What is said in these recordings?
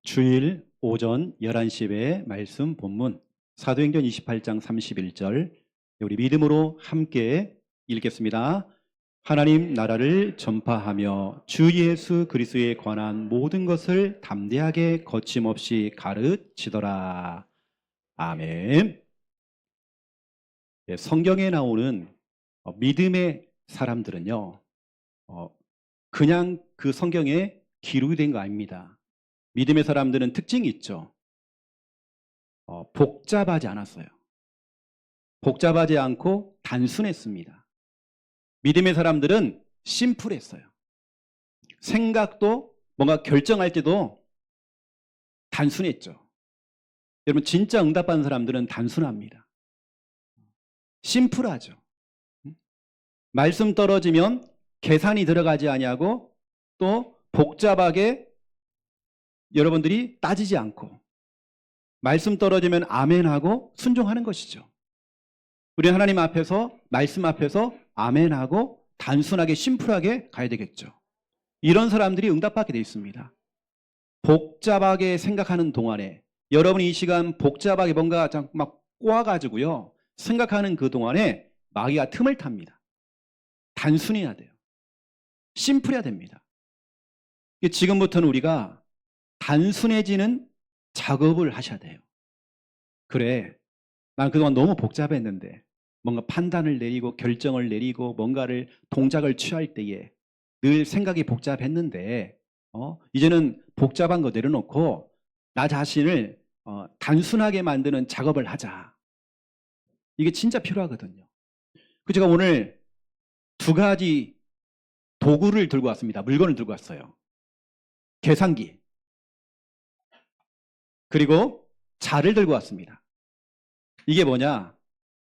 주일 오전 11시에 말씀 본문 사도행전 28장 31절 우리 믿음으로 함께 읽겠습니다. 하나님 나라를 전파하며 주 예수 그리스도에 관한 모든 것을 담대하게 거침없이 가르치더라. 아멘. 성경에 나오는 믿음의 사람들은요, 그냥 그 성경에 기록이 된 거 아닙니다. 믿음의 사람들은 특징이 있죠. 복잡하지 않았어요. 복잡하지 않고 단순했습니다. 믿음의 사람들은 심플했어요. 생각도 뭔가 결정할 때도 단순했죠. 여러분 진짜 응답받는 사람들은 단순합니다. 심플하죠. 말씀 떨어지면 계산이 들어가지 아니하고 또 복잡하게 여러분들이 따지지 않고 말씀 떨어지면 아멘하고 순종하는 것이죠. 우리 하나님 앞에서 말씀 앞에서 아멘하고 단순하게 심플하게 가야 되겠죠. 이런 사람들이 응답받게 되어 있습니다. 복잡하게 생각하는 동안에 여러분이 이 시간 복잡하게 뭔가 막 꼬아가지고요 생각하는 그 동안에 마귀가 틈을 탑니다. 단순해야 돼요. 심플해야 됩니다. 지금부터는 우리가 단순해지는 작업을 하셔야 돼요. 그래, 난 그동안 너무 복잡했는데 뭔가 판단을 내리고 결정을 내리고 뭔가를 동작을 취할 때에 늘 생각이 복잡했는데 이제는 복잡한 거 내려놓고 나 자신을 단순하게 만드는 작업을 하자. 이게 진짜 필요하거든요. 제가 오늘 두 가지 도구를 들고 왔습니다. 물건을 들고 왔어요. 계산기 그리고 자를 들고 왔습니다. 이게 뭐냐?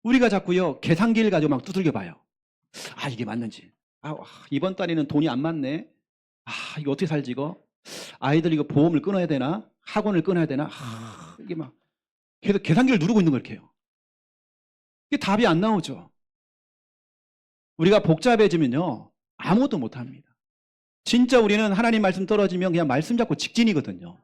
우리가 자꾸요 계산기를 가지고 막 두들겨 봐요. 아 이게 맞는지. 이번 달에는 돈이 안 맞네. 이거 어떻게 살지 이거? 아이들 이거 보험을 끊어야 되나? 학원을 끊어야 되나? 이게 막 계속 계산기를 누르고 있는 걸 이렇게 해요. 이게 답이 안 나오죠. 우리가 복잡해지면요 아무것도 못합니다. 진짜 우리는 하나님 말씀 떨어지면 그냥 말씀 잡고 직진이거든요.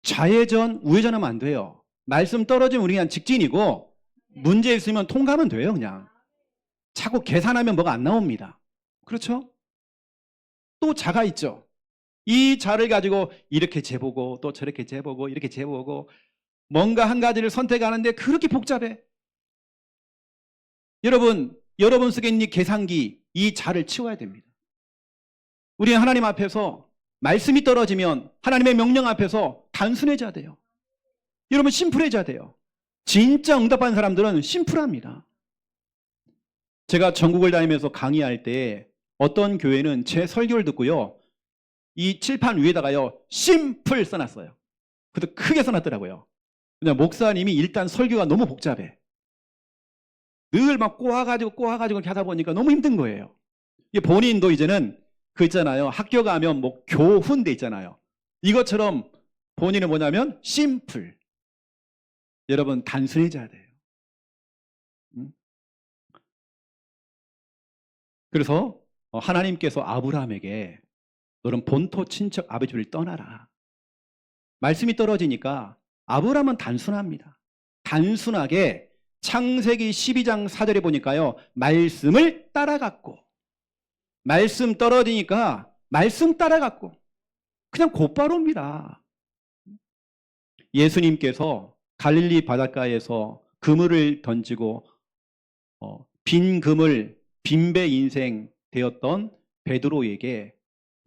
좌회전, 우회전하면 안 돼요. 말씀 떨어지면 우리 그냥 직진이고 문제 있으면 통과하면 돼요. 그냥 자꾸 계산하면 뭐가 안 나옵니다. 그렇죠? 또 자가 있죠. 이 자를 가지고 이렇게 재보고 또 저렇게 재보고 이렇게 재보고 뭔가 한 가지를 선택하는데 그렇게 복잡해. 여러분 속에 있는 이 계산기, 이 자를 치워야 됩니다. 우리는 하나님 앞에서 말씀이 떨어지면 하나님의 명령 앞에서 단순해져야 돼요. 여러분 심플해져야 돼요. 진짜 응답받는 사람들은 심플합니다. 제가 전국을 다니면서 강의할 때 어떤 교회는 제 설교를 듣고요 이 칠판 위에다가요 심플 써놨어요. 그래도 크게 써놨더라고요. 그냥 목사님이 일단 설교가 너무 복잡해. 늘 막 꼬아가지고 이렇게 하다 보니까 너무 힘든 거예요. 본인도 이제는 그 있잖아요. 학교 가면 뭐 교훈 돼 있잖아요. 이것처럼 본인은 뭐냐면 심플. 여러분 단순해져야 돼요. 그래서 하나님께서 아브라함에게 너는 본토 친척 아버지를 떠나라. 말씀이 떨어지니까 아브라함은 단순합니다. 단순하게 창세기 12장 4절에 보니까요. 말씀을 따라갔고 말씀 떨어지니까 말씀 따라갔고 그냥 곧바로입니다. 예수님께서 갈릴리 바닷가에서 그물을 던지고 빈 그물, 빈배 인생 되었던 베드로에게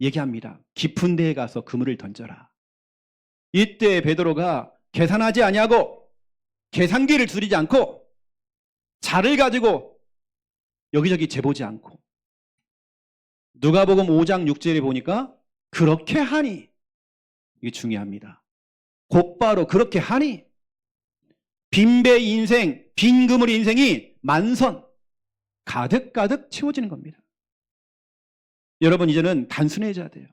얘기합니다. 깊은 데에 가서 그물을 던져라. 이때 베드로가 계산하지 아니하고 계산기를 두드리지 않고 자를 가지고 여기저기 재보지 않고 누가복음 5장 6절에 보니까 그렇게 하니 이게 중요합니다. 곧바로 그렇게 하니 빈배 인생, 빈 그물 인생이 만선 가득가득 채워지는 겁니다. 여러분 이제는 단순해져야 돼요.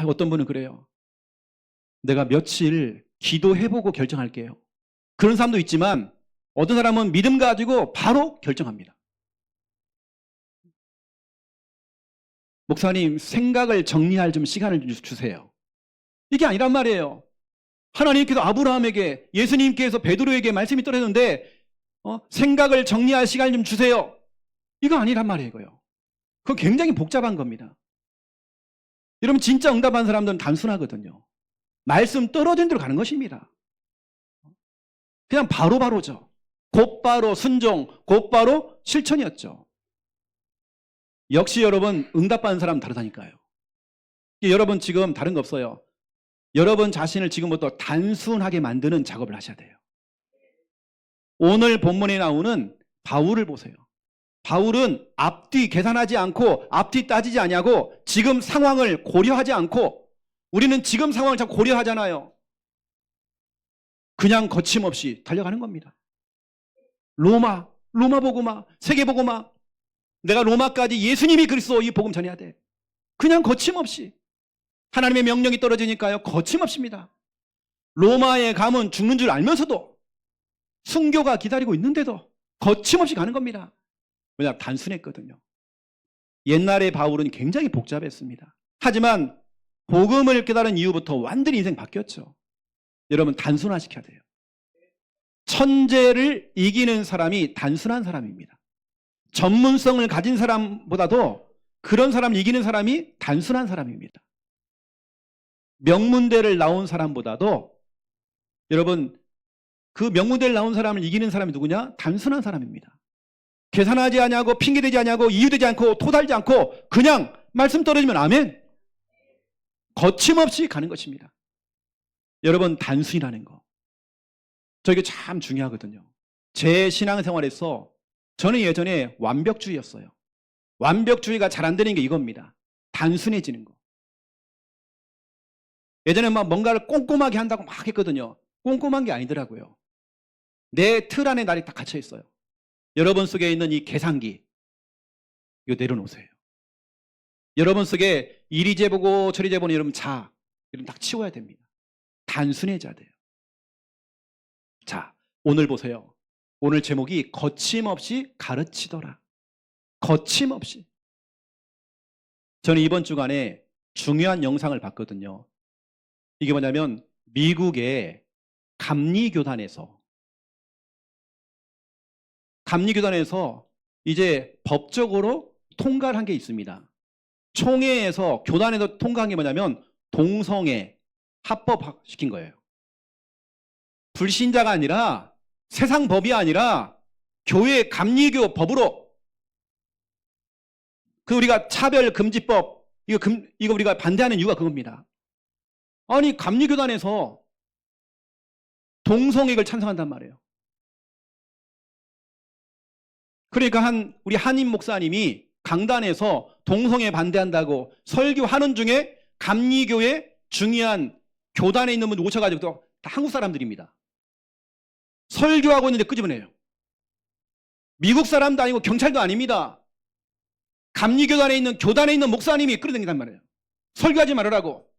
어떤 분은 그래요. 내가 며칠 기도해보고 결정할게요. 그런 사람도 있지만 어떤 사람은 믿음 가지고 바로 결정합니다. 목사님, 생각을 정리할 좀 시간을 주세요. 이게 아니란 말이에요. 하나님께서 아브라함에게, 예수님께서 베드로에게 말씀이 떨어졌는데 생각을 정리할 시간 좀 주세요. 이거 아니란 말이에요. 이거요. 그거 굉장히 복잡한 겁니다. 여러분, 진짜 응답한 사람들은 단순하거든요. 말씀 떨어진 대로 가는 것입니다. 그냥 바로바로죠. 곧바로 순종, 곧바로 실천이었죠. 역시 여러분, 응답받은 사람은 다르다니까요. 여러분 지금 다른 거 없어요. 여러분 자신을 지금부터 단순하게 만드는 작업을 하셔야 돼요. 오늘 본문에 나오는 바울을 보세요. 바울은 앞뒤 계산하지 않고 앞뒤 따지지 아니하고 지금 상황을 고려하지 않고, 우리는 지금 상황을 자꾸 고려하잖아요. 그냥 거침없이 달려가는 겁니다. 로마 복음화, 세계 복음화, 내가 로마까지 예수님이 그리스도 이 복음 전해야 돼. 그냥 거침없이. 하나님의 명령이 떨어지니까요, 거침없습니다. 로마에 가면 죽는 줄 알면서도, 순교가 기다리고 있는데도 거침없이 가는 겁니다. 왜냐하면 단순했거든요. 옛날에 바울은 굉장히 복잡했습니다. 하지만 복음을 깨달은 이후부터 완전히 인생 바뀌었죠. 여러분, 단순화시켜야 돼요. 천재를 이기는 사람이 단순한 사람입니다. 전문성을 가진 사람보다도 그런 사람을 이기는 사람이 단순한 사람입니다. 명문대를 나온 사람보다도, 여러분, 그 명문대를 나온 사람을 이기는 사람이 누구냐? 단순한 사람입니다. 계산하지 않냐고, 핑계대지 않냐고, 이유되지 않고, 토달지 않고, 그냥 말씀 떨어지면 아멘. 거침없이 가는 것입니다. 여러분, 단순이라는 거, 저 이게 참 중요하거든요. 제 신앙생활에서 저는 예전에 완벽주의였어요. 완벽주의가 잘 안 되는 게 이겁니다. 단순해지는 거. 예전에 막 뭔가를 꼼꼼하게 한다고 막 했거든요. 꼼꼼한 게 아니더라고요. 내 틀 안에 날이 딱 갇혀 있어요. 여러분 속에 있는 이 계산기, 이거 내려놓으세요. 여러분 속에 이리 재보고 저리 재보는 여러분 이런 딱 치워야 됩니다. 단순해져야 돼요. 자, 오늘 보세요. 오늘 제목이 거침없이 가르치더라. 거침없이. 저는 이번 주간에 중요한 영상을 봤거든요. 이게 뭐냐면 미국의 감리교단에서 이제 법적으로 통과를 한 게 있습니다. 총회에서, 교단에서 통과한 게 뭐냐면 동성애 합법시킨 거예요. 불신자가 아니라, 세상 법이 아니라 교회 감리교 법으로, 그 우리가 차별금지법, 이거 우리가 반대하는 이유가 그겁니다. 아니, 감리교단에서 동성애를 찬성한단 말이에요. 그러니까 우리 한인 목사님이 강단에서 동성애 반대한다고 설교하는 중에 감리교의 중요한 교단에 있는 분들 오셔가지고, 또 다 한국 사람들입니다. 설교하고 있는데 끄집어내요. 미국 사람도 아니고 경찰도 아닙니다. 감리교단에 있는, 교단에 있는 목사님이 끌어당긴단 말이에요. 설교하지 말으라고.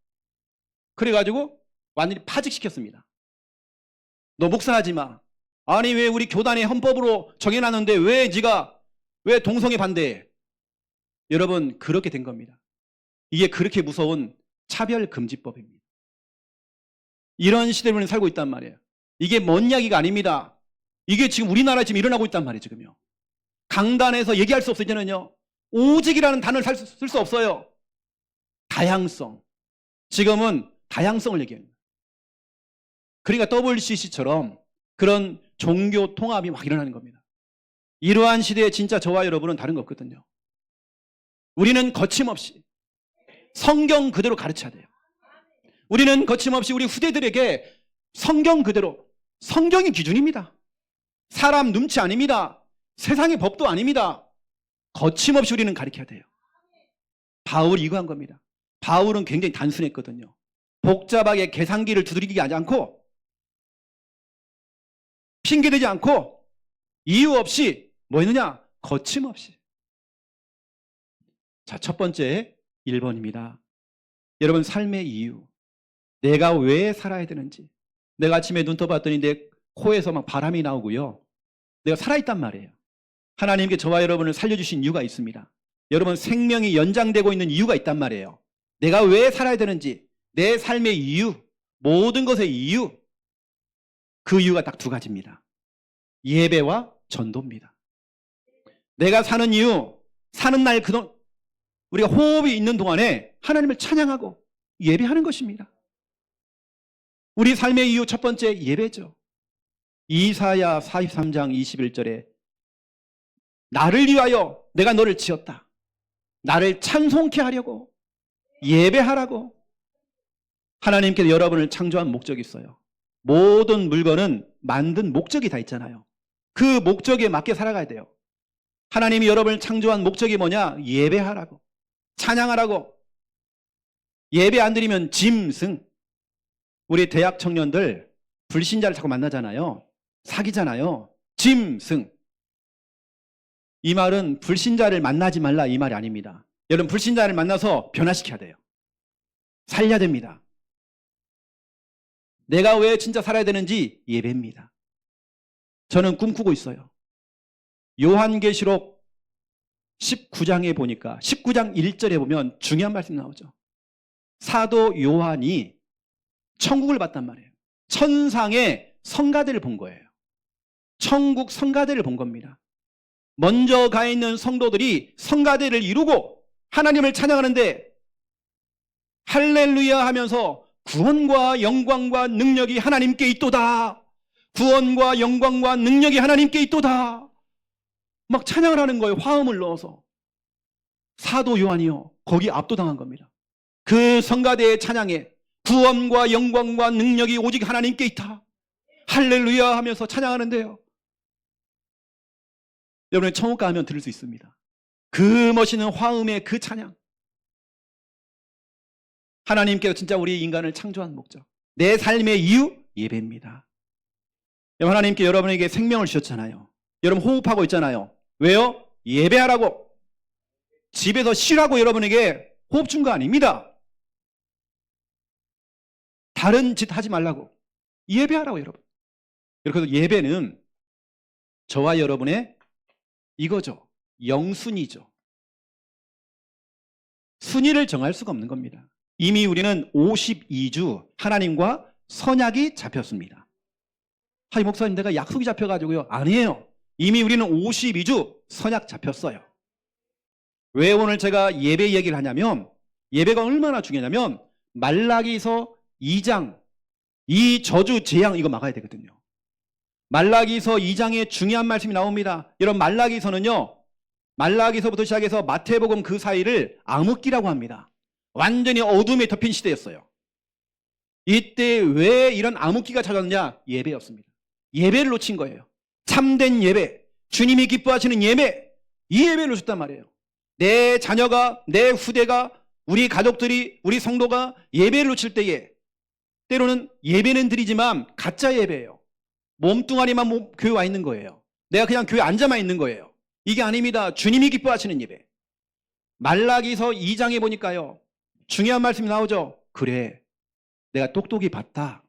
그래가지고 완전히 파직시켰습니다. 너 목사하지 마. 아니, 왜 우리 교단의 헌법으로 정해놨는데 왜 동성애 반대해? 여러분, 그렇게 된 겁니다. 이게 그렇게 무서운 차별금지법입니다. 이런 시대를 우리는 살고 있단 말이에요. 이게 먼 이야기가 아닙니다. 이게 지금 우리나라에 지금 일어나고 있단 말이에요. 지금요. 강단에서 얘기할 수 없어요. 이제는요. 오직이라는 단어를 쓸 수 없어요. 다양성. 지금은 다양성을 얘기합니다. 그러니까 WCC처럼 그런 종교 통합이 막 일어나는 겁니다. 이러한 시대에 진짜 저와 여러분은 다른 거 없거든요. 우리는 거침없이 성경 그대로 가르쳐야 돼요. 우리는 거침없이 우리 후대들에게 성경 그대로, 성경이 기준입니다. 사람 눈치 아닙니다. 세상의 법도 아닙니다. 거침없이 우리는 가르쳐야 돼요. 바울이 이거 한 겁니다. 바울은 굉장히 단순했거든요. 복잡하게 계산기를 두드리기 하지 않고, 핑계대지 않고, 이유 없이 뭐 했느냐? 거침없이. 자, 첫 번째 1번입니다. 여러분, 삶의 이유. 내가 왜 살아야 되는지. 내가 아침에 눈 떠봤더니 내 코에서 막 바람이 나오고요. 내가 살아있단 말이에요. 하나님께 저와 여러분을 살려주신 이유가 있습니다. 여러분 생명이 연장되고 있는 이유가 있단 말이에요. 내가 왜 살아야 되는지, 내 삶의 이유, 모든 것의 이유, 그 이유가 딱 두 가지입니다. 예배와 전도입니다. 내가 사는 이유, 사는 날 우리가 호흡이 있는 동안에 하나님을 찬양하고 예배하는 것입니다. 우리 삶의 이유 첫 번째 예배죠. 이사야 43장 21절에 나를 위하여 내가 너를 지었다. 나를 찬송케 하려고, 예배하라고. 하나님께서 여러분을 창조한 목적이 있어요. 모든 물건은 만든 목적이 다 있잖아요. 그 목적에 맞게 살아가야 돼요. 하나님이 여러분을 창조한 목적이 뭐냐? 예배하라고, 찬양하라고. 예배 안 드리면 짐승. 우리 대학 청년들 불신자를 자꾸 만나잖아요. 사귀잖아요. 짐승. 이 말은 불신자를 만나지 말라 이 말이 아닙니다. 여러분 불신자를 만나서 변화시켜야 돼요. 살려야 됩니다. 내가 왜 진짜 살아야 되는지 예배입니다. 저는 꿈꾸고 있어요. 요한계시록 19장에 보니까 19장 1절에 보면 중요한 말씀 나오죠. 사도 요한이 천국을 봤단 말이에요. 천상의 성가대를 본 거예요. 천국 성가대를 본 겁니다. 먼저 가 있는 성도들이 성가대를 이루고 하나님을 찬양하는데 할렐루야 하면서 구원과 영광과 능력이 하나님께 있도다. 구원과 영광과 능력이 하나님께 있도다. 막 찬양을 하는 거예요. 화음을 넣어서. 사도 요한이요. 거기 압도당한 겁니다. 그 성가대의 찬양에 구원과 영광과 능력이 오직 하나님께 있다. 할렐루야 하면서 찬양하는데요. 여러분 천국 가면 들을 수 있습니다. 그 멋있는 화음의 그 찬양. 하나님께서 진짜 우리 인간을 창조한 목적, 내 삶의 이유 예배입니다. 하나님께 여러분에게 생명을 주셨잖아요. 여러분 호흡하고 있잖아요. 왜요? 예배하라고. 집에서 쉬라고 여러분에게 호흡 준 거 아닙니다. 다른 짓 하지 말라고. 예배하라고 여러분. 그래서 예배는 저와 여러분의 이거죠. 영순위죠. 순위를 정할 수가 없는 겁니다. 이미 우리는 52주 하나님과 선약이 잡혔습니다. 하이 목사님 내가 약속이 잡혀가지고요. 아니에요. 이미 우리는 52주 선약 잡혔어요. 왜 오늘 제가 예배 얘기를 하냐면 예배가 얼마나 중요하냐면 말라기서 2장 이 저주 재앙 이거 막아야 되거든요. 말라기서 2장에 중요한 말씀이 나옵니다. 여러분 말라기서는요. 말라기서부터 시작해서 마태복음 그 사이를 암흑기라고 합니다. 완전히 어둠에 덮인 시대였어요. 이때 왜 이런 암흑기가 찾아왔느냐? 예배였습니다. 예배를 놓친 거예요. 참된 예배, 주님이 기뻐하시는 예배, 이 예배를 놓쳤단 말이에요. 내 자녀가, 내 후대가, 우리 가족들이, 우리 성도가 예배를 놓칠 때에 때로는 예배는 드리지만 가짜 예배예요. 몸뚱아리만 교회 와 있는 거예요. 내가 그냥 교회 앉아만 있는 거예요. 이게 아닙니다. 주님이 기뻐하시는 예배. 말라기서 2장에 보니까요. 중요한 말씀이 나오죠. 그래, 내가 똑똑히 봤다.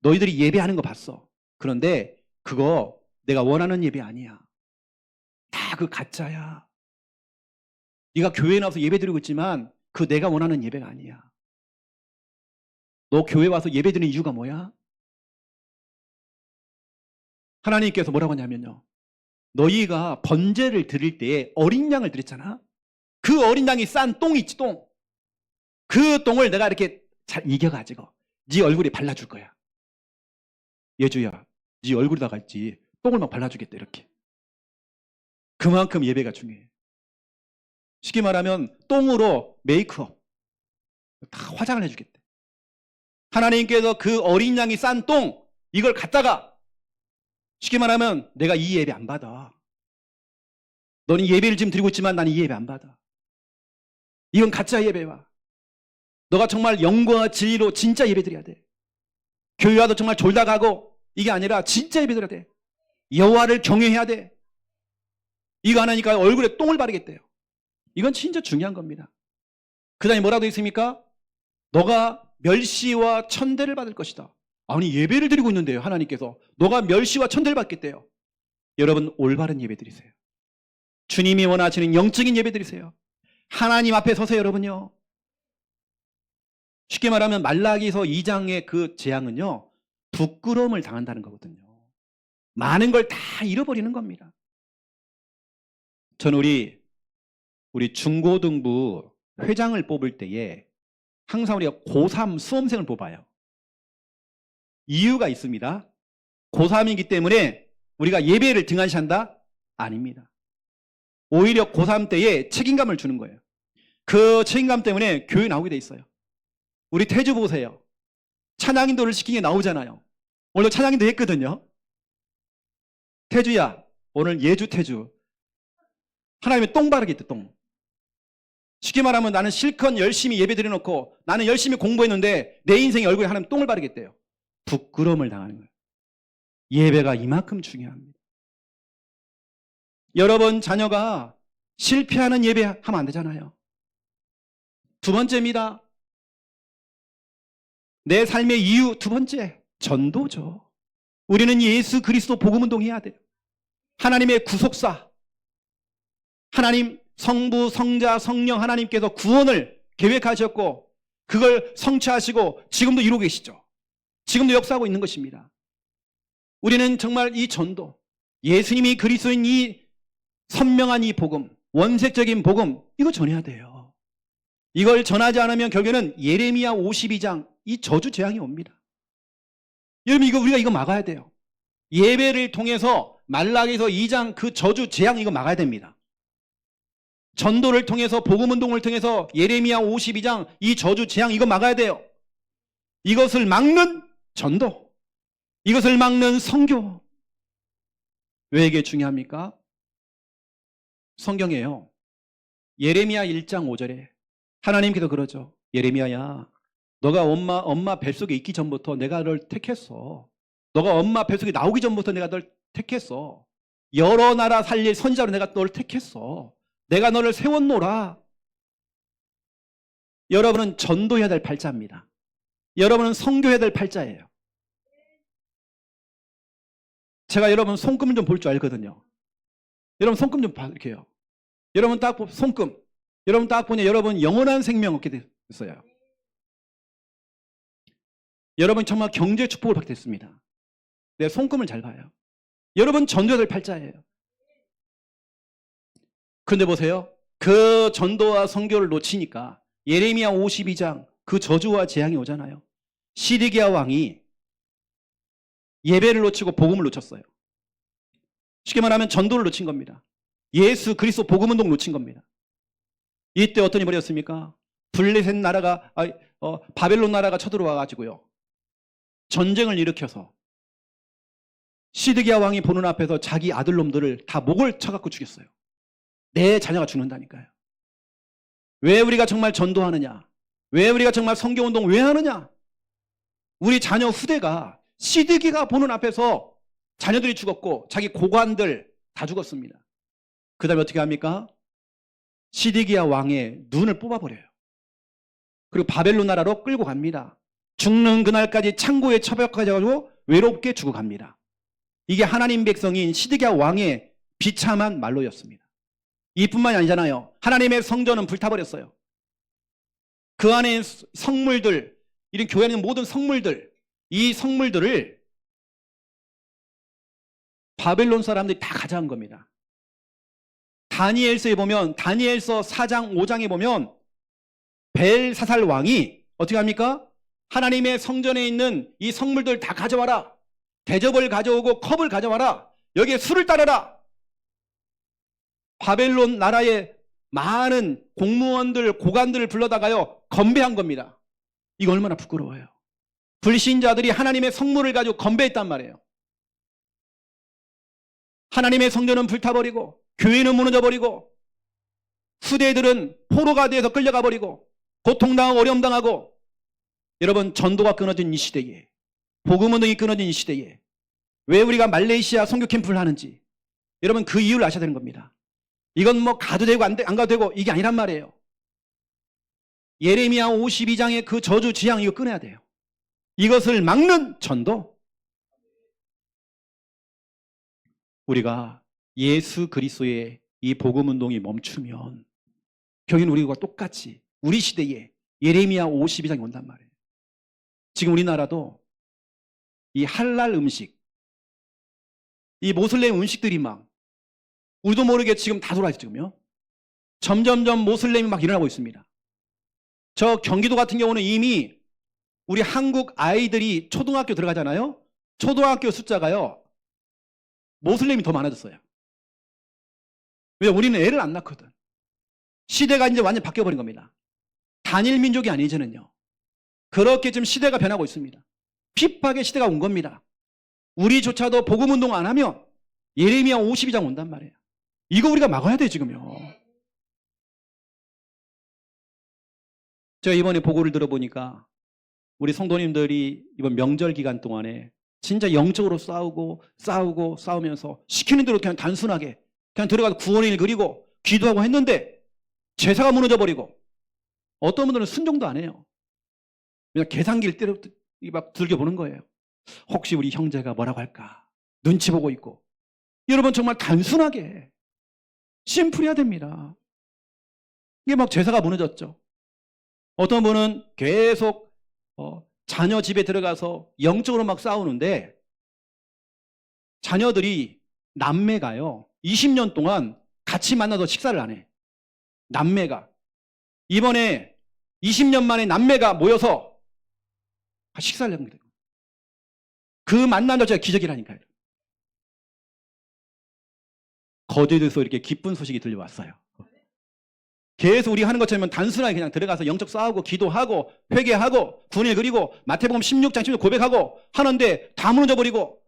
너희들이 예배하는 거 봤어. 그런데 그거 내가 원하는 예배 아니야. 다 그 가짜야. 네가 교회에 나와서 예배 드리고 있지만 그 내가 원하는 예배가 아니야. 너 교회 와서 예배 드리는 이유가 뭐야? 하나님께서 뭐라고 하냐면요. 너희가 번제를 드릴 때에 어린 양을 드렸잖아. 그 어린 양이 싼 똥이 있지, 똥. 그 똥을 내가 이렇게 잘 이겨가지고 네 얼굴에 발라줄 거야. 예주야, 네 얼굴에다가 있지 똥을 막 발라주겠다 이렇게. 그만큼 예배가 중요해. 쉽게 말하면 똥으로 메이크업 다 화장을 해주겠대. 하나님께서 그 어린 양이 싼 똥 이걸 갖다가 쉽게 말하면 내가 이 예배 안 받아. 너는 예배를 지금 드리고 있지만 나는 이 예배 안 받아. 이건 가짜 예배와. 너가 정말 영광과 진리로 진짜 예배 드려야 돼. 교회 와도 정말 졸다 가고 이게 아니라 진짜 예배 드려야 돼. 여호와를 경외해야 돼. 이거 하나니까 얼굴에 똥을 바르겠대요. 이건 진짜 중요한 겁니다. 그 다음에 뭐라도 있습니까? 너가 멸시와 천대를 받을 것이다. 아니 예배를 드리고 있는데요. 하나님께서 너가 멸시와 천대를 받겠대요. 여러분 올바른 예배 드리세요. 주님이 원하시는 영적인 예배 드리세요. 하나님 앞에 서세요, 여러분요. 쉽게 말하면 말라기서 2장의 그 재앙은요, 부끄러움을 당한다는 거거든요. 많은 걸 다 잃어버리는 겁니다. 저는 우리 중고등부 회장을 뽑을 때에 항상 우리가 고3 수험생을 뽑아요. 이유가 있습니다. 고3이기 때문에 우리가 예배를 등한시한다? 아닙니다. 오히려 고3 때에 책임감을 주는 거예요. 그 책임감 때문에 교회 나오게 돼 있어요. 우리 태주 보세요. 찬양인도를 시킨 게 나오잖아요. 오늘 찬양인도 했거든요. 태주야, 오늘 예주 태주. 하나님의 똥 바르겠다, 똥. 쉽게 말하면 나는 실컷 열심히 예배 드려놓고 나는 열심히 공부했는데 내 인생의 얼굴에 하나님 똥을 바르겠대요. 부끄러움을 당하는 거예요. 예배가 이만큼 중요합니다. 여러분 자녀가 실패하는 예배하면 안 되잖아요. 두 번째입니다. 내 삶의 이유 두 번째, 전도죠. 우리는 예수 그리스도 복음운동 해야 돼요. 하나님의 구속사, 하나님 성부, 성자, 성령 하나님께서 구원을 계획하셨고 그걸 성취하시고 지금도 이루고 계시죠. 지금도 역사하고 있는 것입니다. 우리는 정말 이 전도, 예수님이 그리스도인 이 선명한 이 복음, 원색적인 복음, 이거 전해야 돼요. 이걸 전하지 않으면 결국에는 예레미야 52장 이 저주 재앙이 옵니다. 여러분 우리가 이거 막아야 돼요. 예배를 통해서 말라기서 2장 그 저주 재앙 이거 막아야 됩니다. 전도를 통해서 복음운동을 통해서 예레미야 52장 이 저주 재앙 이거 막아야 돼요. 이것을 막는 전도, 이것을 막는 선교. 왜 이게 중요합니까? 성경이에요. 예레미야 1장 5절에 하나님께서 그러죠. 예레미야야, 너가 엄마 뱃속에 있기 전부터 내가 널 택했어. 너가 엄마 뱃속에 나오기 전부터 내가 널 택했어. 여러 나라 살릴 선지자로 내가 널 택했어. 내가 너를 세웠노라. 여러분은 전도해야 될 팔자입니다. 여러분은 선교해야 될 팔자예요. 제가 여러분 손금 좀 볼 줄 알거든요. 여러분 손금 좀 이렇게요. 여러분 딱 손금. 여러분 딱 보니 여러분 영원한 생명 얻게 됐어요. 여러분 정말 경제 축복을 받게 됐습니다. 내 손금을 잘 봐요. 여러분 전도해야 될 팔자예요. 근데 보세요. 그 전도와 선교를 놓치니까 예레미야 52장 그 저주와 재앙이 오잖아요. 시드기야 왕이 예배를 놓치고 복음을 놓쳤어요. 쉽게 말하면 전도를 놓친 겁니다. 예수 그리스도 복음운동 놓친 겁니다. 이때 어떤 일이 벌어졌습니까? 블레셋 나라가 바벨론 나라가 쳐들어와 가지고요. 전쟁을 일으켜서 시드기야 왕이 보는 앞에서 자기 아들놈들을 다 목을 쳐갖고 죽였어요. 내 자녀가 죽는다니까요. 왜 우리가 정말 전도하느냐? 왜 우리가 정말 선교운동 왜 하느냐? 우리 자녀 후대가 시드기가 보는 앞에서 자녀들이 죽었고 자기 고관들 다 죽었습니다. 그 다음에 어떻게 합니까? 시드기야 왕의 눈을 뽑아버려요. 그리고 바벨론 나라로 끌고 갑니다. 죽는 그날까지 창고에 처박혀가지고 외롭게 죽어갑니다. 이게 하나님 백성인 시드기야 왕의 비참한 말로였습니다. 이뿐만이 아니잖아요. 하나님의 성전은 불타버렸어요. 그 안에 성물들, 이런 교회에 있는 모든 성물들, 이 성물들을 바벨론 사람들이 다 가져간 겁니다. 다니엘서에 보면, 다니엘서 4장 5장에 보면 벨사살 왕이 어떻게 합니까? 하나님의 성전에 있는 이 성물들 다 가져와라. 대접을 가져오고 컵을 가져와라. 여기에 술을 따르라. 바벨론 나라의 많은 공무원들, 고관들을 불러다가요 건배한 겁니다. 이거 얼마나 부끄러워요. 불신자들이 하나님의 성물을 가지고 건배했단 말이에요. 하나님의 성전은 불타버리고 교회는 무너져버리고 후대들은 포로가 되어서 끌려가 버리고 고통당하고 어려움당하고 여러분 전도가 끊어진 이 시대에 복음운동이 끊어진 이 시대에 왜 우리가 말레이시아 선교 캠프를 하는지 여러분 그 이유를 아셔야 되는 겁니다. 이건 뭐 가도 되고 안 가도 되고 이게 아니란 말이에요. 예레미야 52장의 그 저주 지향 이거 끊어야 돼요. 이것을 막는 전도. 우리가 예수 그리스도의 이 복음운동이 멈추면 결국엔 우리가 똑같이 우리 시대에 예레미야 52장이 온단 말이에요. 지금 우리나라도 이 할랄 음식, 이 모슬렘 음식들이 막 우리도 모르게 지금 다 돌아있어요. 지금요. 점점점 모슬렘이 막 일어나고 있습니다. 저 경기도 같은 경우는 이미 우리 한국 아이들이 초등학교 들어가잖아요. 초등학교 숫자가요, 모슬렘이 더 많아졌어요. 왜? 우리는 애를 안 낳거든. 시대가 이제 완전히 바뀌어버린 겁니다. 단일 민족이 아니, 이제는요. 그렇게 지금 시대가 변하고 있습니다. 핍박의 시대가 온 겁니다. 우리조차도 복음운동 안 하면 예레미야 52장 온단 말이에요. 이거 우리가 막아야 돼, 지금요. 제가 이번에 보고를 들어보니까 우리 성도님들이 이번 명절 기간 동안에 진짜 영적으로 싸우면서 시키는 대로 그냥 단순하게 그냥 들어가서 구원의 일 그리고 기도하고 했는데 제사가 무너져 버리고 어떤 분들은 순종도 안 해요. 그냥 계산기를 때려 막 들겨보는 거예요. 혹시 우리 형제가 뭐라고 할까 눈치 보고 있고. 여러분 정말 단순하게 심플해야 됩니다. 이게 막 제사가 무너졌죠. 어떤 분은 계속 자녀 집에 들어가서 영적으로 막 싸우는데 자녀들이 남매가요 20년 동안 같이 만나서 식사를 안 해. 남매가 이번에 20년 만에 남매가 모여서 식사를 하는 거예요. 그 만남 자체가 기적이라니까요. 거제도에서 이렇게 기쁜 소식이 들려왔어요. 계속 우리 하는 것처럼 단순하게 그냥 들어가서 영적 싸우고 기도하고 회개하고 군일 그리고 마태복음 16장 16 고백하고 하는데 다 무너져 버리고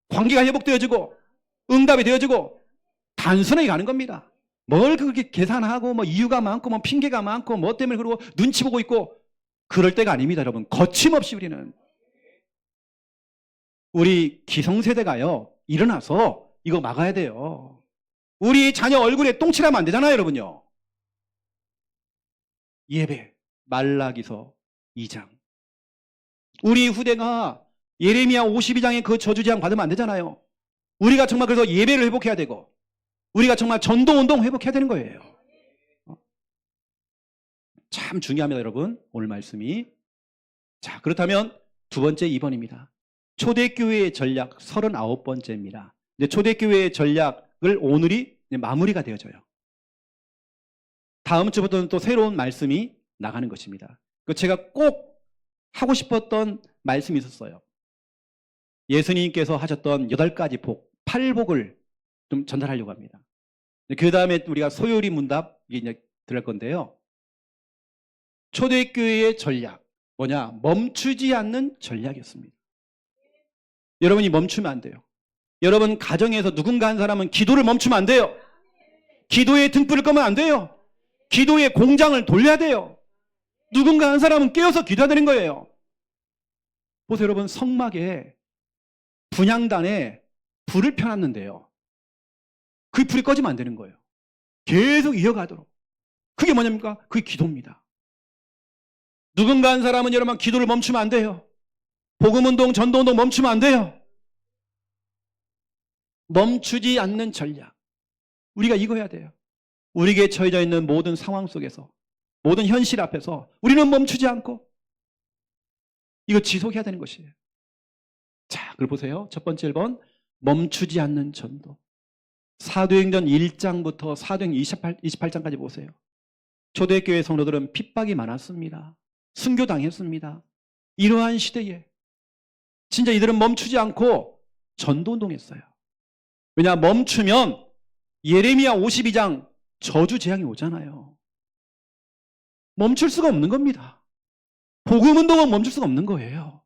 관계가 회복되어지고 응답이 되어지고 단순하게 가는 겁니다. 뭘 그렇게 계산하고 뭐 이유가 많고 뭐 핑계가 많고 뭐 때문에 그러고 눈치 보고 있고 그럴 때가 아닙니다, 여러분. 거침없이 우리는 우리 기성세대가요 일어나서 이거 막아야 돼요. 우리 자녀 얼굴에 똥칠하면 안 되잖아요, 여러분요. 예배 말라기서 2장. 우리 후대가 예레미야 52장의 그 저주제한 받으면 안 되잖아요. 우리가 정말 그래서 예배를 회복해야 되고 우리가 정말 전도운동 회복해야 되는 거예요. 참 중요합니다, 여러분. 오늘 말씀이. 자, 그렇다면 두 번째 2번입니다. 초대교회의 전략 39번째입니다. 초대교회의 전략을 오늘이 마무리가 되어져요. 다음 주부터는 또 새로운 말씀이 나가는 것입니다. 제가 꼭 하고 싶었던 말씀이 있었어요. 예수님께서 하셨던 8가지 복, 8복을 좀 전달하려고 합니다. 그 다음에 우리가 소요리 문답 이제 들을 건데요. 초대교회의 전략 뭐냐? 멈추지 않는 전략이었습니다. 여러분이 멈추면 안 돼요. 여러분 가정에서 누군가 한 사람은 기도를 멈추면 안 돼요. 기도의 등불을 끄면 안 돼요. 기도의 공장을 돌려야 돼요. 누군가 한 사람은 깨어서 기도해야 되는 거예요. 보세요, 여러분. 성막에 분향단에 불을 펴놨는데요. 그 불이 꺼지면 안 되는 거예요. 계속 이어가도록. 그게 뭐냐입니까? 그게 기도입니다. 누군가 한 사람은 여러분 기도를 멈추면 안 돼요. 복음운동, 전도운동 멈추면 안 돼요. 멈추지 않는 전략. 우리가 이거 해야 돼요. 우리에게 처해져 있는 모든 상황 속에서 모든 현실 앞에서 우리는 멈추지 않고 이거 지속해야 되는 것이에요. 자, 그걸 보세요. 첫 번째 1번 멈추지 않는 전도. 사도행전 1장부터 사도행전 28장까지 보세요. 초대교회 성도들은 핍박이 많았습니다. 순교당했습니다. 이러한 시대에 진짜 이들은 멈추지 않고 전도운동했어요. 왜냐? 멈추면 예레미야 52장 저주 재앙이 오잖아요. 멈출 수가 없는 겁니다. 복음운동은 멈출 수가 없는 거예요.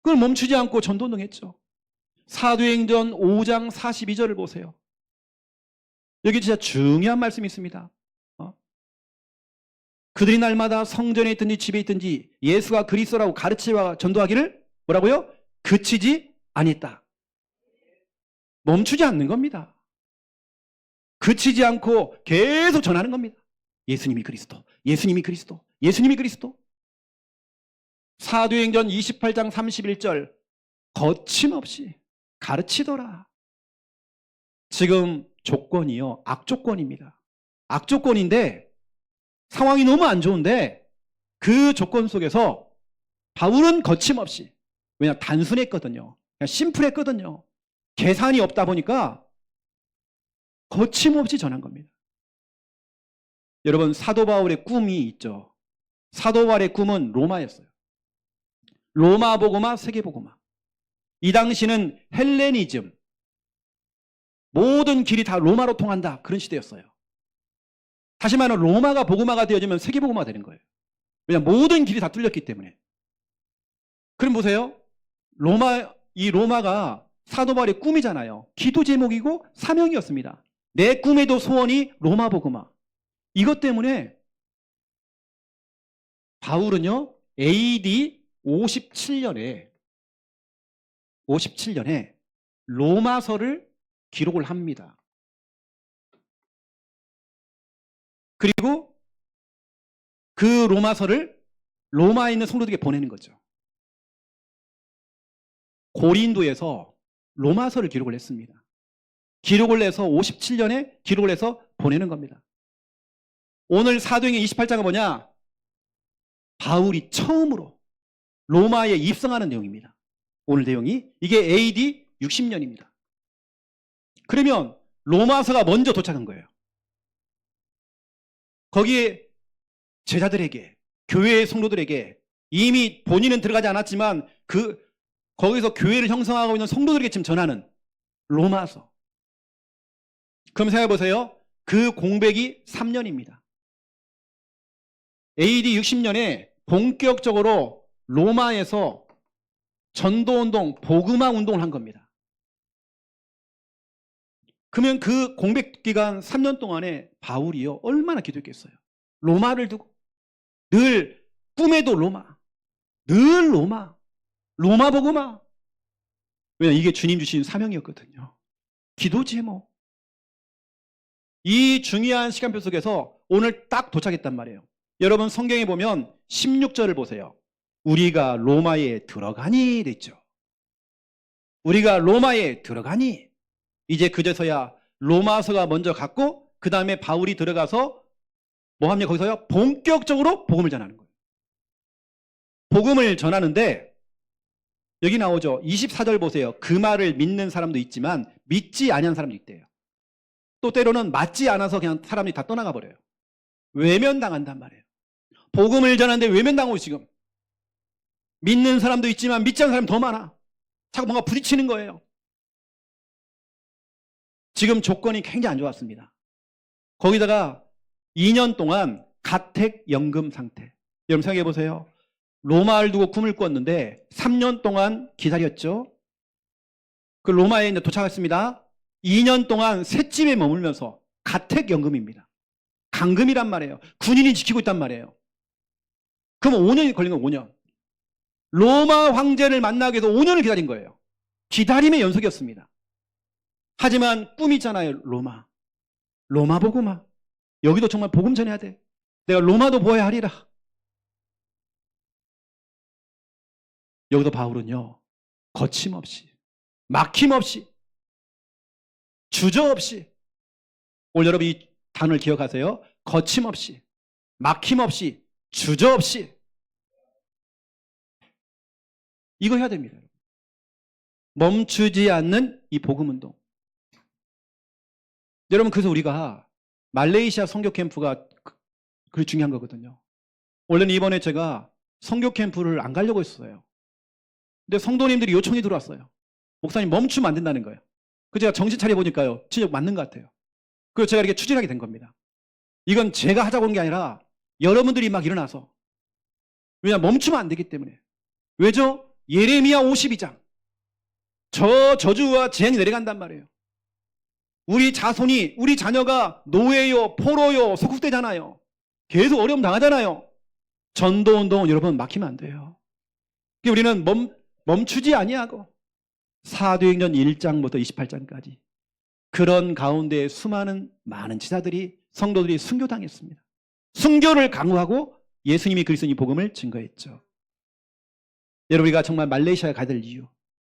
그걸 멈추지 않고 전도운동했죠. 사도행전 5장 42절을 보세요. 여기 진짜 중요한 말씀이 있습니다. 그들이 날마다 성전에 있든지 집에 있든지 예수가 그리스도라고 가르치와 전도하기를 뭐라고요? 그치지 아니했다. 멈추지 않는 겁니다. 그치지 않고 계속 전하는 겁니다. 예수님이 그리스도, 예수님이 그리스도, 예수님이 그리스도. 사도행전 28장 31절 거침없이 가르치더라. 지금 조건이요, 악조건입니다. 악조건인데 상황이 너무 안 좋은데 그 조건 속에서 바울은 거침없이, 왜냐 단순했거든요. 그냥 심플했거든요. 계산이 없다 보니까 거침없이 전한 겁니다. 여러분, 사도 바울의 꿈이 있죠. 사도 바울의 꿈은 로마였어요. 로마 복음화, 세계 복음화. 이 당시는 헬레니즘, 모든 길이 다 로마로 통한다, 그런 시대였어요. 다시 말하면 로마가 복음화가 되어지면 세계 복음화가 되는 거예요. 왜냐하면 모든 길이 다 뚫렸기 때문에. 그럼 보세요. 이 로마가 사도 바울의 꿈이잖아요. 기도 제목이고 사명이었습니다. 내 꿈에도 소원이 로마 복음화. 이것 때문에 바울은요, AD 57년에 로마서를 기록을 합니다. 그리고 그 로마서를 로마에 있는 성도들에게 보내는 거죠. 고린도에서 로마서를 기록을 했습니다. 기록을 해서 57년에 기록을 해서 보내는 겁니다. 오늘 사도행전 28장은 뭐냐? 바울이 처음으로 로마에 입성하는 내용입니다. 오늘 내용이 이게 AD 60년입니다. 그러면 로마서가 먼저 도착한 거예요. 거기에 제자들에게, 교회의 성도들에게, 이미 본인은 들어가지 않았지만 거기서 교회를 형성하고 있는 성도들에게 지금 전하는 로마서. 그럼 생각해 보세요. 그 공백이 3년입니다. AD 60년에 본격적으로 로마에서 전도운동, 복음화 운동을 한 겁니다. 그러면 그 공백 기간 3년 동안에 바울이요, 얼마나 기도했겠어요. 로마를 두고 늘 꿈에도 로마, 늘 로마 복음화. 왜냐하면 이게 주님 주신 사명이었거든요. 기도 제목. 이 중요한 시간표 속에서 오늘 딱 도착했단 말이에요. 여러분, 성경에 보면 16절을 보세요. 우리가 로마에 들어가니 됐죠. 우리가 로마에 들어가니. 이제 그제서야 로마서가 먼저 갔고 그 다음에 바울이 들어가서 뭐 합니까? 거기서요, 본격적으로 복음을 전하는 거예요. 복음을 전하는데 여기 나오죠. 24절 보세요. 그 말을 믿는 사람도 있지만 믿지 아니하는 사람도 있대요. 또 때로는 맞지 않아서 그냥 사람들이 다 떠나가 버려요. 외면당한단 말이에요. 복음을 전하는데 외면당하고 지금. 믿는 사람도 있지만 믿지 않는 사람이 더 많아. 자꾸 뭔가 부딪히는 거예요. 지금 조건이 굉장히 안 좋았습니다. 거기다가 2년 동안 가택연금 상태. 여러분 생각해 보세요. 로마를 두고 꿈을 꿨는데 3년 동안 기다렸죠. 그 로마에 이제 도착했습니다. 2년 동안 셋집에 머물면서 가택연금입니다. 강금이란 말이에요. 군인이 지키고 있단 말이에요. 그럼 5년이 걸린 건 5년. 로마 황제를 만나기 위해서 5년을 기다린 거예요. 기다림의 연속이었습니다. 하지만 꿈이 있잖아요. 로마 복음화. 여기도 정말 복음 전해야 돼. 내가 로마도 보아야 하리라. 여기도 바울은요, 거침없이, 막힘없이, 주저없이, 오늘 여러분 이 단어를 기억하세요. 거침없이, 막힘없이, 주저없이. 이거 해야 됩니다. 멈추지 않는 이 복음운동. 여러분, 그래서 우리가 말레이시아 선교 캠프가 그게 중요한 거거든요. 원래는 이번에 제가 선교 캠프를 안 가려고 했어요. 근데 성도님들이 요청이 들어왔어요. 목사님 멈추면 안 된다는 거예요. 그래서 제가 정신 차려보니까요, 진짜 맞는 것 같아요. 그래서 제가 이렇게 추진하게 된 겁니다. 이건 제가 하자고 한 게 아니라 여러분들이 막 일어나서. 왜냐하면 멈추면 안 되기 때문에. 왜죠? 예레미야 52장. 저 저주와 재앙이 내려간단 말이에요. 우리 자손이, 우리 자녀가 노예요, 포로요, 속국되잖아요. 계속 어려움 당하잖아요. 전도운동은 여러분 막히면 안 돼요. 우리는 멈추지 아니하고 사도행전 1장부터 28장까지 그런 가운데 많은 지사들이, 성도들이 순교당했습니다. 순교를 강구하고 예수님이 그리스도의 복음을 증거했죠. 여러분, 우리가 정말 말레이시아에 가야 될 이유,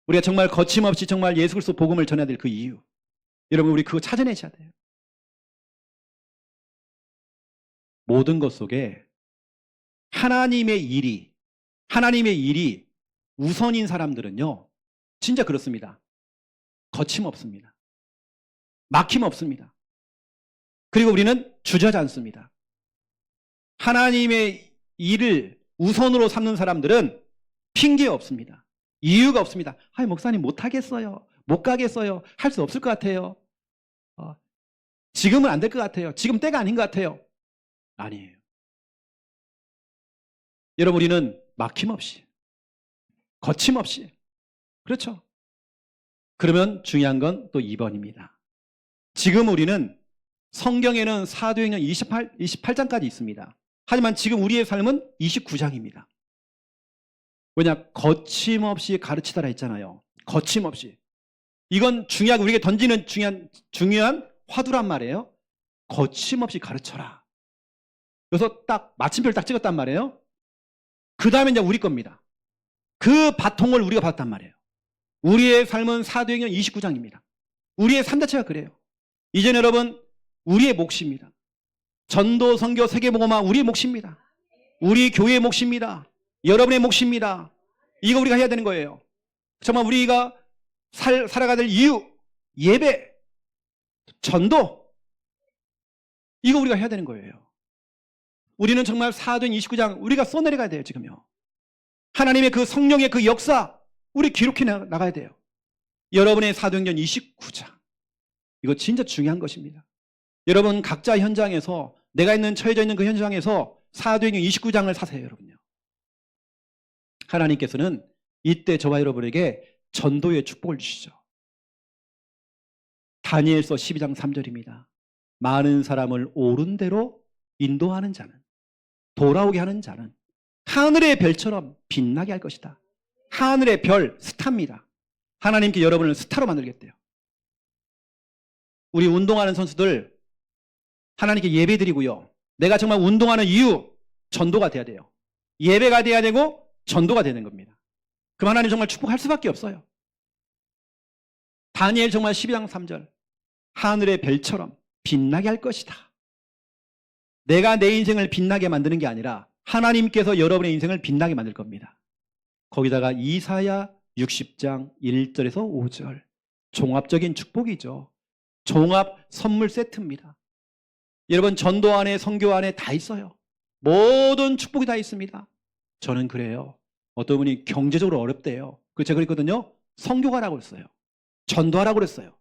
우리가 정말 거침없이 정말 예수 그리스도 복음을 전해야 될 그 이유, 여러분, 우리 그거 찾아내셔야 돼요. 모든 것 속에 하나님의 일이 우선인 사람들은요, 진짜 그렇습니다. 거침없습니다. 막힘없습니다. 그리고 우리는 주저하지 않습니다. 하나님의 일을 우선으로 삼는 사람들은 핑계 없습니다. 이유가 없습니다. 아니, 목사님 못하겠어요. 못 가겠어요. 할 수 없을 것 같아요. 지금은 안 될 것 같아요. 지금 때가 아닌 것 같아요. 아니에요. 여러분, 우리는 막힘없이, 거침없이. 그렇죠? 그러면 중요한 건 또 2번입니다. 지금 우리는 성경에는 사도행전 28장까지 있습니다. 하지만 지금 우리의 삶은 29장입니다. 왜냐? 거침없이 가르치다라 했잖아요. 거침없이. 이건 중요하고 우리에게 던지는 중요한 화두란 말이에요. 거침없이 가르쳐라. 그래서 딱 마침표를 딱 찍었단 말이에요. 그 다음에 이제 우리 겁니다. 그 바통을 우리가 받았단 말이에요. 우리의 삶은 사도행전 29장입니다. 우리의 삶 자체가 그래요. 이제 여러분, 우리의 몫입니다. 전도, 선교, 세계복음화 우리의 몫입니다. 우리 교회의 몫입니다. 여러분의 몫입니다. 이거 우리가 해야 되는 거예요. 정말 우리가 살아가야 될 이유, 예배, 전도, 이거 우리가 해야 되는 거예요. 우리는 정말 사도행 29장 우리가 써내려가야 돼요. 지금요. 하나님의 그 성령의 그 역사 우리 기록해 나가야 돼요. 여러분의 사도행전 29장, 이거 진짜 중요한 것입니다. 여러분 각자 현장에서, 내가 처해져 있는 그 현장에서 사도행전 29장을 사세요. 여러분요. 하나님께서는 이때 저와 여러분에게 전도의 축복을 주시죠. 다니엘서 12장 3절입니다. 많은 사람을 옳은 대로 인도하는 자는, 돌아오게 하는 자는 하늘의 별처럼 빛나게 할 것이다. 하늘의 별, 스타입니다. 하나님께 여러분을 스타로 만들겠대요. 우리 운동하는 선수들 하나님께 예배 드리고요. 내가 정말 운동하는 이유, 전도가 돼야 돼요. 예배가 돼야 되고 전도가 되는 겁니다. 그럼 하나님 정말 축복할 수밖에 없어요. 다니엘 정말 12장 3절, 하늘의 별처럼 빛나게 할 것이다. 내가 내 인생을 빛나게 만드는 게 아니라 하나님께서 여러분의 인생을 빛나게 만들 겁니다. 거기다가 이사야 60장 1절에서 5절, 종합적인 축복이죠. 종합 선물 세트입니다. 여러분 전도 안에, 선교 안에 다 있어요. 모든 축복이 다 있습니다. 저는 그래요. 어떤 분이 경제적으로 어렵대요. 그래서 제가 그랬거든요. 선교가라고 그랬어요. 전도하라고 그랬어요.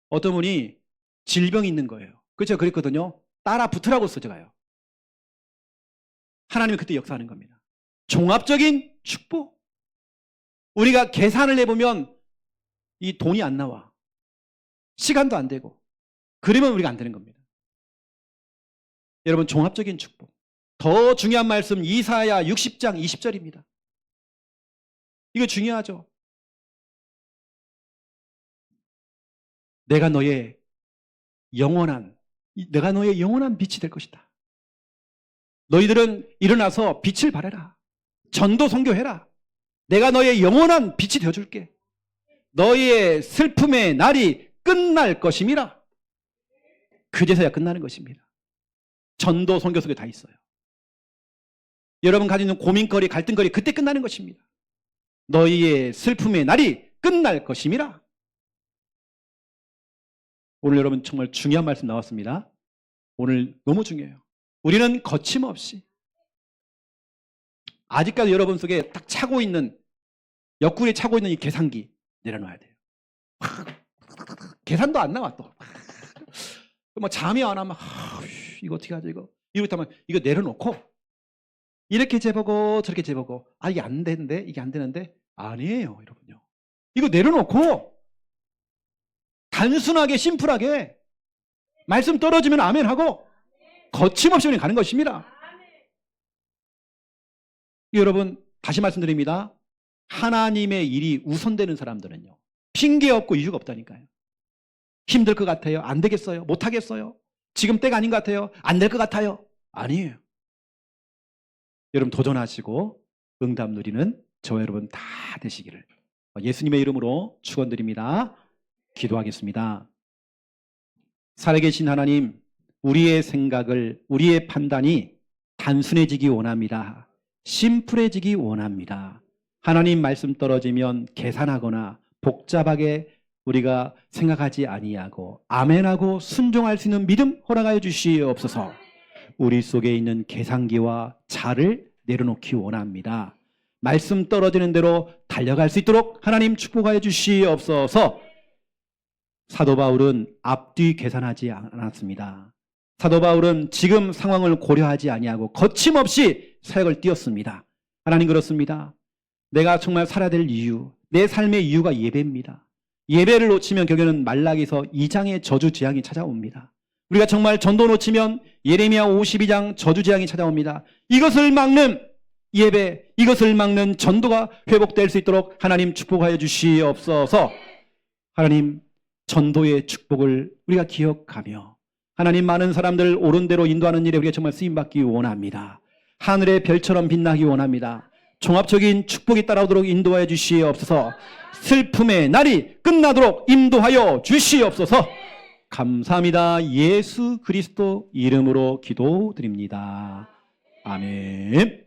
어떤 분이 질병이 있는 거예요. 그래서 제가 그랬거든요. 따라 붙으라고 했어요. 제가요. 하나님이 그때 역사하는 겁니다. 종합적인 축복. 우리가 계산을 해보면 이 돈이 안 나와. 시간도 안 되고. 그러면 우리가 안 되는 겁니다. 여러분 종합적인 축복. 더 중요한 말씀 이사야 60장 20절입니다. 이거 중요하죠. 내가 너의 영원한 빛이 될 것이다. 너희들은 일어나서 빛을 발해라. 전도 선교해라. 내가 너의 영원한 빛이 되어줄게. 너희의 슬픔의 날이 끝날 것임이라. 그제서야 끝나는 것입니다. 전도 선교 속에 다 있어요. 여러분 가지고 있는 고민거리, 갈등거리 그때 끝나는 것입니다. 너희의 슬픔의 날이 끝날 것임이라. 오늘 여러분 정말 중요한 말씀 나왔습니다. 오늘 너무 중요해요. 우리는 거침없이 아직까지 여러분 속에 딱 차고 있는, 옆구리에 차고 있는 이 계산기 내려놔야 돼요. 계산도 안 나와 또. 뭐 잠이 안 오면 이거 어떻게 하지 이거. 이렇다면 이거 내려놓고 이렇게 재보고 저렇게 재보고 이게 안 되는데 이게 안 되는데 아니에요 여러분요. 이거 내려놓고 단순하게 심플하게 말씀 떨어지면 아멘 하고 거침없이 우리는 가는 것입니다. 여러분 다시 말씀드립니다. 하나님의 일이 우선되는 사람들은요 핑계 없고 이유가 없다니까요. 힘들 것 같아요. 안 되겠어요. 못 하겠어요. 지금 때가 아닌 것 같아요. 안 될 것 같아요. 아니에요. 여러분 도전하시고 응답 누리는 저와 여러분 다 되시기를 예수님의 이름으로 축원드립니다. 기도하겠습니다. 살아계신 하나님, 우리의 생각을, 우리의 판단이 단순해지기 원합니다. 심플해지기 원합니다. 하나님 말씀 떨어지면 계산하거나 복잡하게 우리가 생각하지 아니하고 아멘하고 순종할 수 있는 믿음 허락하여 주시옵소서. 우리 속에 있는 계산기와 자를 내려놓기 원합니다. 말씀 떨어지는 대로 달려갈 수 있도록 하나님 축복하여 주시옵소서. 사도 바울은 앞뒤 계산하지 않았습니다. 사도 바울은 지금 상황을 고려하지 아니하고 거침없이 사역을 띄었습니다. 하나님 그렇습니다. 내가 정말 살아야 될 이유, 내 삶의 이유가 예배입니다. 예배를 놓치면 결국에는 말라기서 2장의 저주재앙이 찾아옵니다. 우리가 정말 전도 놓치면 예레미야 52장 저주재앙이 찾아옵니다. 이것을 막는 예배, 이것을 막는 전도가 회복될 수 있도록 하나님 축복하여 주시옵소서. 하나님 전도의 축복을 우리가 기억하며 하나님 많은 사람들 옳은 대로 인도하는 일에 우리가 정말 쓰임받기 원합니다. 하늘의 별처럼 빛나기 원합니다. 종합적인 축복이 따라오도록 인도하여 주시옵소서. 슬픔의 날이 끝나도록 인도하여 주시옵소서. 감사합니다. 예수 그리스도 이름으로 기도드립니다. 아멘.